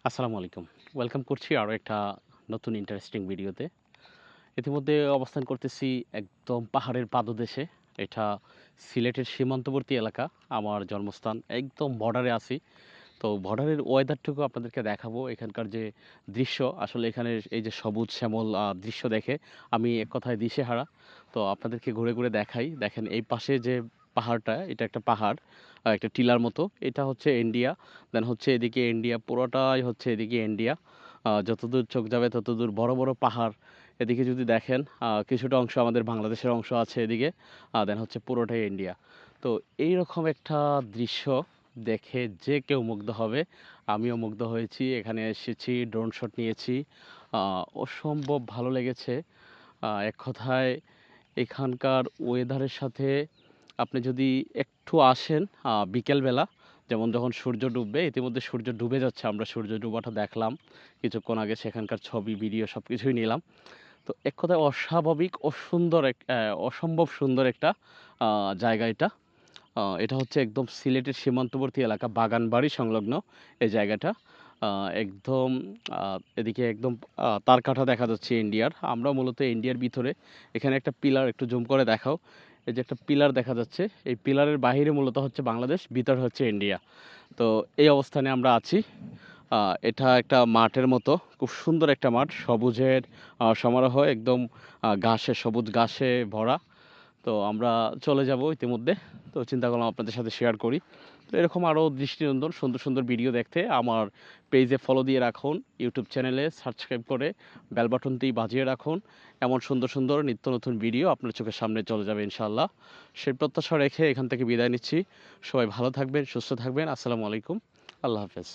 আসসালামু আলাইকুম। ওয়েলকাম করছি আরও একটা নতুন ইন্টারেস্টিং ভিডিওতে। ইতিমধ্যে অবস্থান করতেছি একদম পাহাড়ের পাদদেশে। এটা সিলেটের সীমান্তবর্তী এলাকা। আমার জন্মস্থান একদম বর্ডারে আছি। তো বর্ডারের ওয়েদারটুকু আপনাদেরকে দেখাবো। এখানকার যে দৃশ্য আসলে এখানের এই যে সবুজ শ্যামল দৃশ্য দেখে আমি এক কথায় দিশেহারা। তো আপনাদেরকে ঘুরে, ঘুরে দেখাই। দেখেন এই পাশে যে পাহাড়টা এটা একটা পাহাড়, একটা টিলার মতো। এটা হচ্ছে ইন্ডিয়া। দেন হচ্ছে এদিকে ইন্ডিয়া পুরোটাই হচ্ছে এদিকে ইন্ডিয়া। যতদূর চোখ যাবে ততদূর বড়, বড় পাহাড়। এদিকে যদি দেখেন কিছুটা অংশ আমাদের বাংলাদেশের অংশ আছে এদিকে। দেন হচ্ছে পুরোটাই ইন্ডিয়া। তো এইরকম একটা দৃশ্য দেখে যে কেউ মুগ্ধ হবে। আমিও মুগ্ধ হয়েছি। এখানে এসেছি, ড্রোন শট নিয়েছি। অসম্ভব ভালো লেগেছে। এক কথায় এখানকার ওয়েদারের সাথে আপনি যদি একটু আসেন বিকেলবেলা, যেমন যখন সূর্য ডুববে, ইতিমধ্যে সূর্য ডুবে যাচ্ছে। আমরা সূর্য ডুবাটা দেখলাম কিছুক্ষণ আগে। সেখানকার ছবি, ভিডিও সবকিছুই নিলাম। তো এক কথায় অস্বাভাবিক ও সুন্দর অসম্ভব সুন্দর একটা জায়গা এটা। এটা হচ্ছে একদম সিলেটের সীমান্তবর্তী এলাকা, বাগানবাড়ি সংলগ্ন এই জায়গাটা। একদম এদিকে একদম তারকাঠা দেখা যাচ্ছে ইন্ডিয়ার। আমরা মূলত ইন্ডিয়ার ভিতরে। এখানে একটা পিলার একটু জুম করে দেখাও। এই যে একটা পিলার দেখা যাচ্ছে। এই পিলারের বাহিরে মূলত হচ্ছে বাংলাদেশ, ভিতরে হচ্ছে ইন্ডিয়া। তো এই অবস্থানে আমরা আছি। এটা একটা মাঠের মতো। খুব সুন্দর একটা মাঠ। সবুজের সমারোহ একদম সবুজ ঘাসে ভরা। তো আমরা চলে যাব ইতিমধ্যে। তো চিন্তা করলাম আপনাদের সাথে শেয়ার করি। তো এরকম আরও দৃষ্টিনন্দন সুন্দর, সুন্দর ভিডিও দেখতে আমার পেজে ফলো দিয়ে রাখুন। ইউটিউব চ্যানেলে সাবস্ক্রাইব করে বেল বাটনটি বাজিয়ে রাখুন। এমন সুন্দর, সুন্দর নিত্য নতুন ভিডিও আপনার চোখের সামনে চলে যাবে ইনশাআল্লাহ। সেই প্রত্যাশা রেখে এখান থেকে বিদায় নিচ্ছি। সবাই ভালো থাকবেন, সুস্থ থাকবেন। আসসালামু আলাইকুম। আল্লাহ হাফেজ।